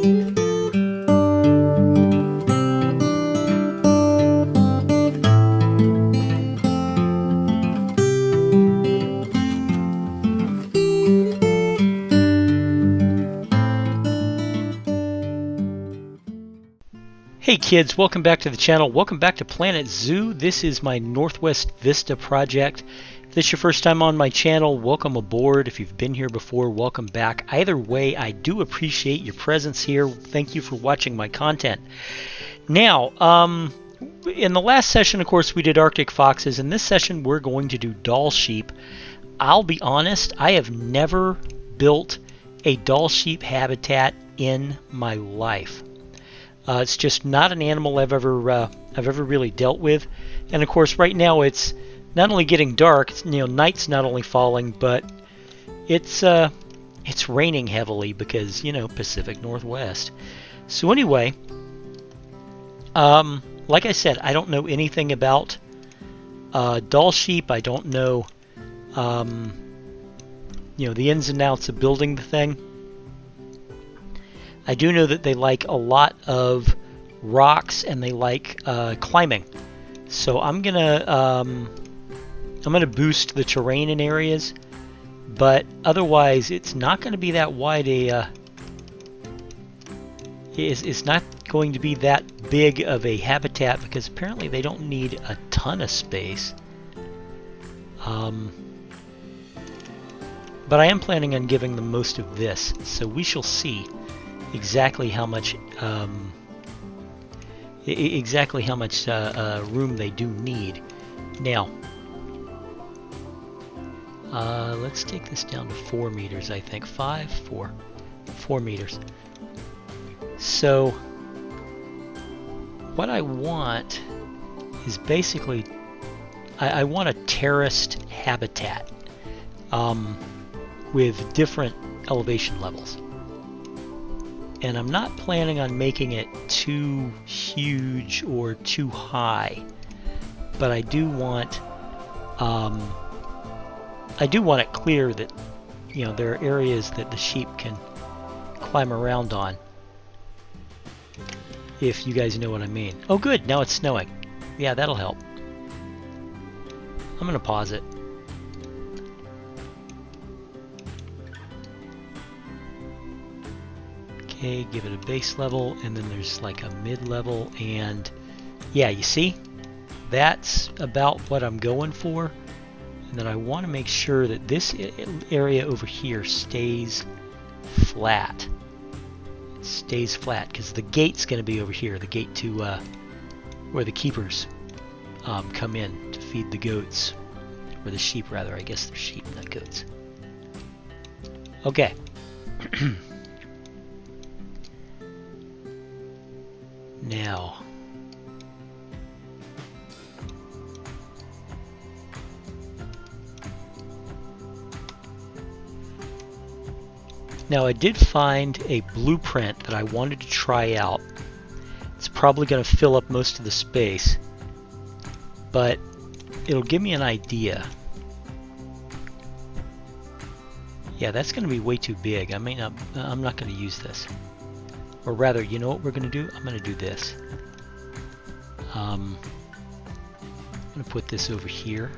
Hey kids, welcome back to the channel. Welcome back to Planet Zoo. This is my Northwest Vista project. If this is your first time on my channel, welcome aboard. If you've been here before, welcome back. Either way, I do appreciate your presence here. Thank you for watching my content. Now, in the last session, of course, we did Arctic foxes. In this session, we're going to do Dall sheep. I'll be honest, I have never built a Dall sheep habitat in my life. It's just not an animal I've ever really dealt with, and of course right now it's not only getting dark, it's, night's not only falling, but it's raining heavily because Pacific Northwest. So anyway, like I said, I don't know anything about Dall sheep. I don't know the ins and outs of building the thing. I do know that they like a lot of rocks and they like climbing. So I'm gonna boost the terrain in areas, but otherwise it's not going to be that wide it's not going to be that big of a habitat because apparently they don't need a ton of space. But I am planning on giving them most of this, so we shall see exactly how much room they do need. Now, let's take this down to 4 meters. I think 4 meters. So, what I want is basically I want a terraced habitat with different elevation levels. And I'm not planning on making it too huge or too high, but I do want it clear that there are areas that the sheep can climb around on, if you guys know what I mean. Oh good, now it's snowing. Yeah, that'll help. I'm gonna pause it. Okay, give it a base level, and then there's like a mid-level, and yeah, you see? That's about what I'm going for. And then I want to make sure that this area over here stays flat. It stays flat, because the gate's going to be over here, the gate to where the keepers come in to feed the goats. Or the sheep, rather. I guess they're sheep, not goats. Okay. Now I did find a blueprint that I wanted to try out. It's probably going to fill up most of the space, but it'll give me an idea. Yeah, that's going to be way too big. I'm not going to use this. Or rather, you know what we're going to do? I'm going to do this. I'm going to put this over here.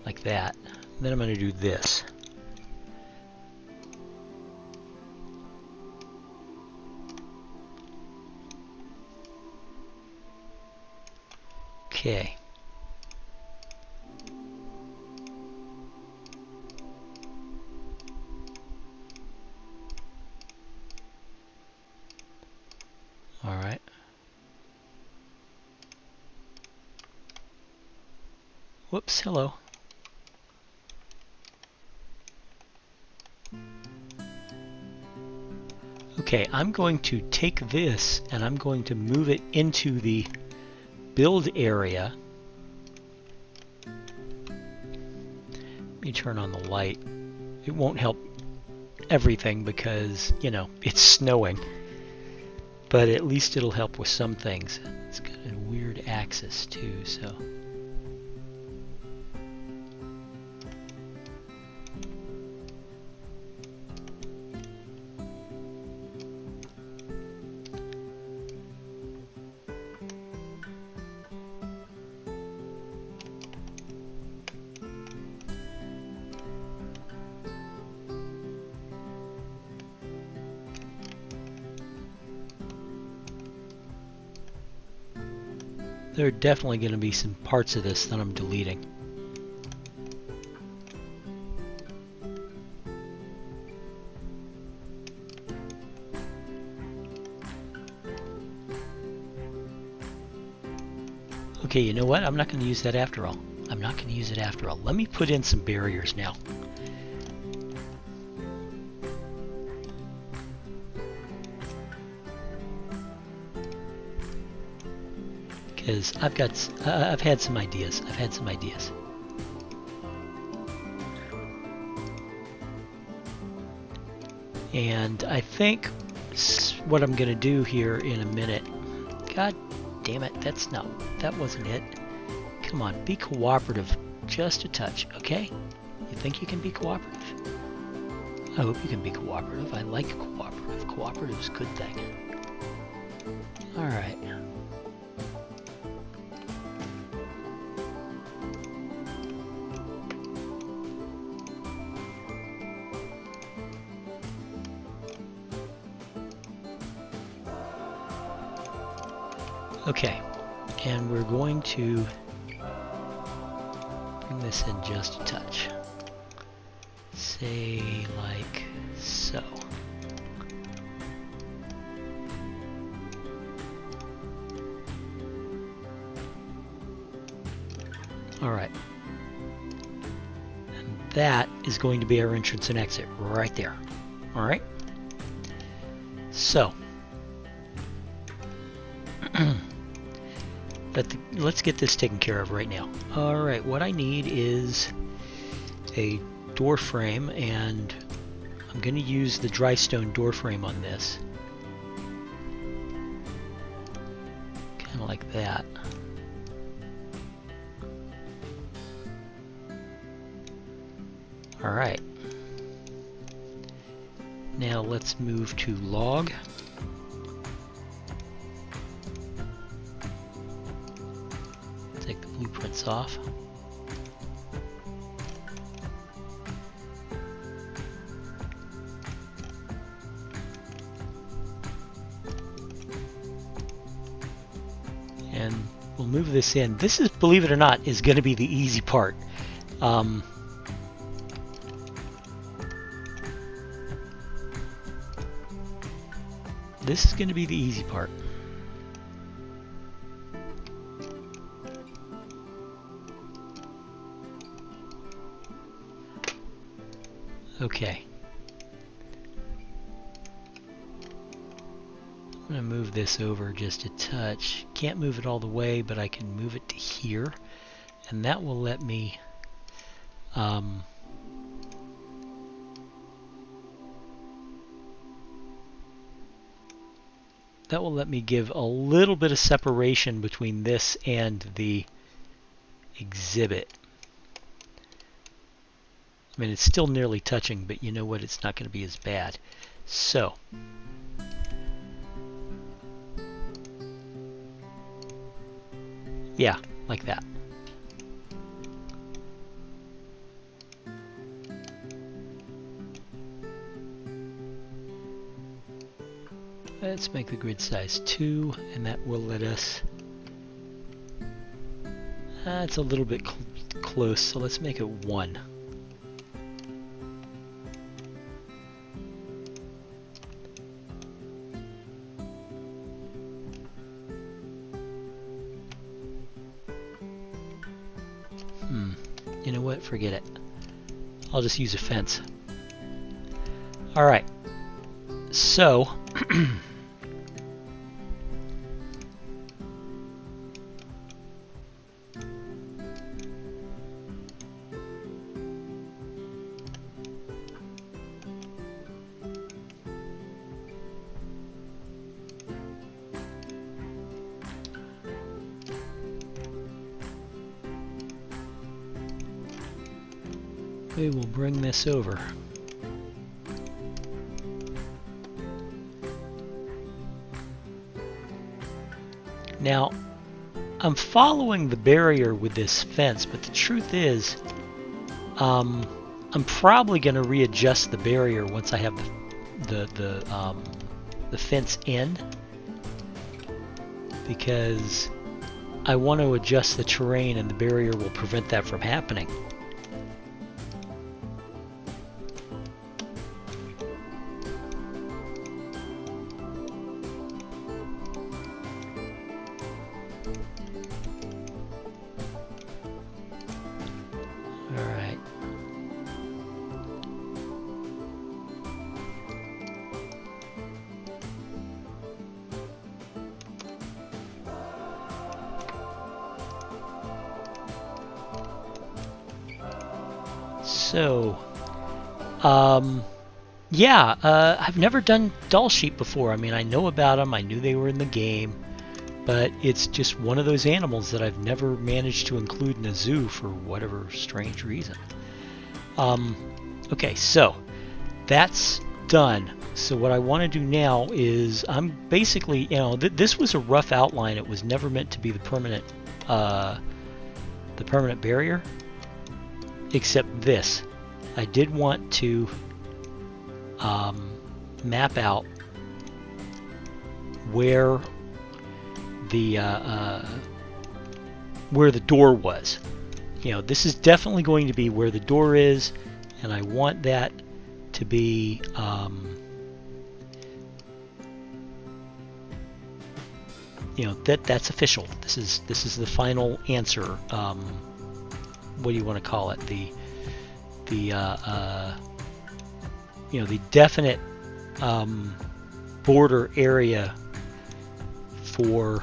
Like that. And then I'm going to do this. Okay. All right. Whoops, hello. Okay, I'm going to take this and I'm going to move it into the build area. Let me turn on the light. It won't help everything because, you know, it's snowing. But at least it'll help with some things. It's got a weird axis too, so. There are definitely going to be some parts of this that I'm deleting. Okay, you know what? I'm not going to use that after all. I'm not going to use it after all. Let me put in some barriers now. Because I've had some ideas. And I think what I'm going to do here in a minute. God damn it, that wasn't it. Come on, be cooperative just a touch, okay? You think you can be cooperative? I hope you can be cooperative. I like cooperative. Cooperative's a good thing. Alright. Okay, and we're going to bring this in just a touch. Say like so. Alright. And that is going to be our entrance and exit right there. Alright? So. But let's get this taken care of right now. Alright, what I need is a door frame, and I'm going to use the dry stone door frame on this. Kind of like that. Alright. Now let's move to log. Take the blueprints off. And we'll move this in. This is, believe it or not, is going to be the easy part. This is going to be the easy part. Okay. I'm going to move this over just a touch. Can't move it all the way, but I can move it to here. And that will let me give a little bit of separation between this and the exhibit. I mean, it's still nearly touching, but you know what? It's not going to be as bad. So, yeah, like that. Let's make the grid size 2, and that will let us... it's a little bit close, so let's make it 1. You know what? Forget it. I'll just use a fence. Alright. So... we will bring this over. Now, I'm following the barrier with this fence, but the truth is, I'm probably going to readjust the barrier once I have the fence in, because I want to adjust the terrain, and the barrier will prevent that from happening. Alright. So, yeah, I've never done Dall sheep before. I mean, I know about them, I knew they were in the game, but it's just one of those animals that I've never managed to include in a zoo for whatever strange reason. Okay, so that's done. So what I want to do now is I'm basically, you know, this was a rough outline. It was never meant to be the permanent barrier, except this. I did want to map out where the door was. You know, this is definitely going to be where the door is, and I want that to be you know, that's official. This is the final answer. What do you want to call it? The you know, the definite border area for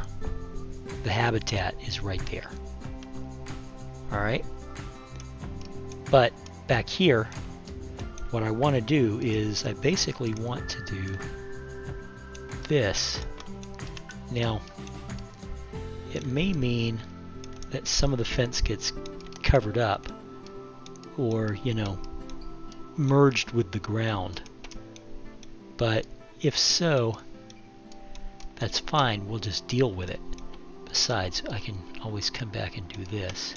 the habitat is right there. All right. But back here, what I want to do is I basically want to do this. Now, it may mean that some of the fence gets covered up, or, you know, merged with the ground. But if so, that's fine. We'll just deal with it. Besides, I can always come back and do this.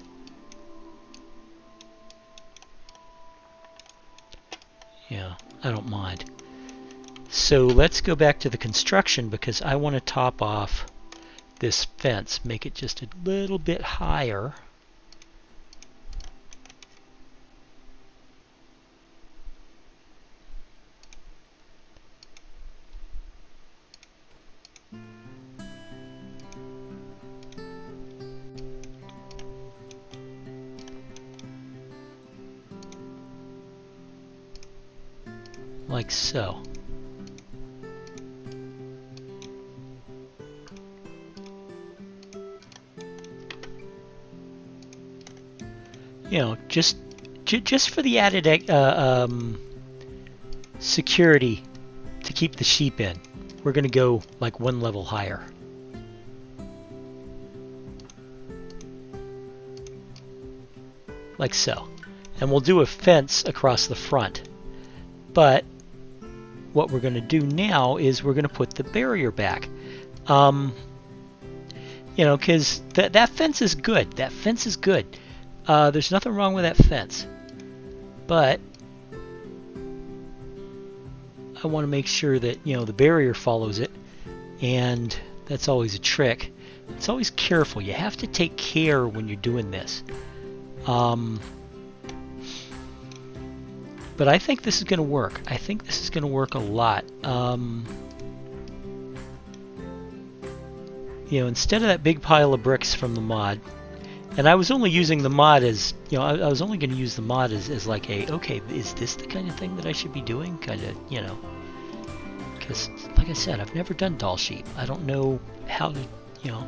Yeah, I don't mind. So let's go back to the construction, because I want to top off this fence, make it just a little bit higher. Like so. You know, just for the added security to keep the sheep in, we're going to go like one level higher. Like so. And we'll do a fence across the front. But what we're going to do now is we're going to put the barrier back. You know, because that fence is good. That fence is good. There's nothing wrong with that fence. But I want to make sure that, you know, the barrier follows it. And that's always a trick. It's always careful. You have to take care when you're doing this. But I think this is going to work. I think this is going to work a lot. You know, instead of that big pile of bricks from the mod, and I was only using the mod as, you know, I was only going to use the mod as like a, okay, is this the kind of thing that I should be doing? Kind of, you know, because like I said, I've never done Dall sheep. I don't know how to, you know,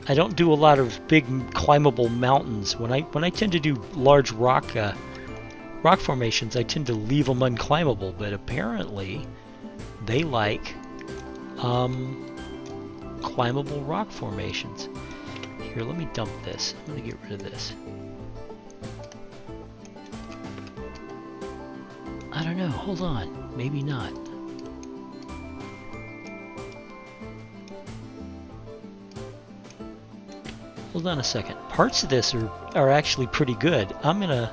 I don't do a lot of big climbable mountains. When I tend to do large rock formations, I tend to leave them unclimbable, but apparently they like climbable rock formations. Here, let me dump this. I'm going to get rid of this. I don't know. Hold on. Maybe not. Hold on a second. Parts of this are actually pretty good. I'm gonna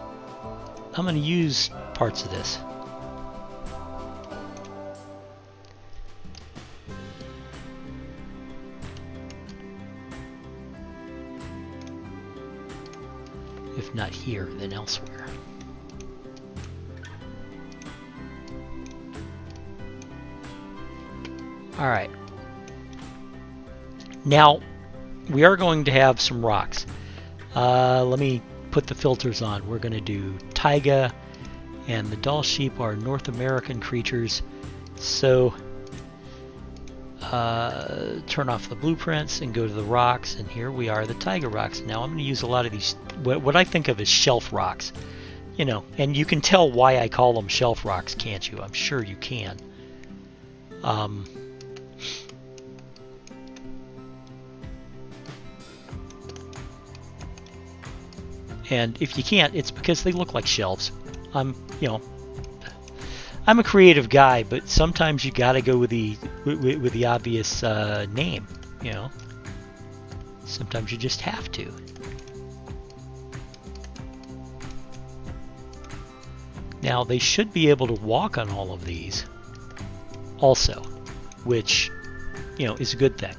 use parts of this. If not here, then elsewhere. All right. Now, we are going to have some rocks. Let me put the filters on. We're going to do taiga, and the Dall sheep are North American creatures. So, turn off the blueprints and go to the rocks, and here we are, the taiga rocks. Now I'm going to use a lot of these, what I think of as shelf rocks. You know, and you can tell why I call them shelf rocks, can't you? I'm sure you can. And if you can't, it's because they look like shelves. I'm a creative guy, but sometimes you got to go with the obvious name. You know, sometimes you just have to. Now they should be able to walk on all of these, also, which is a good thing.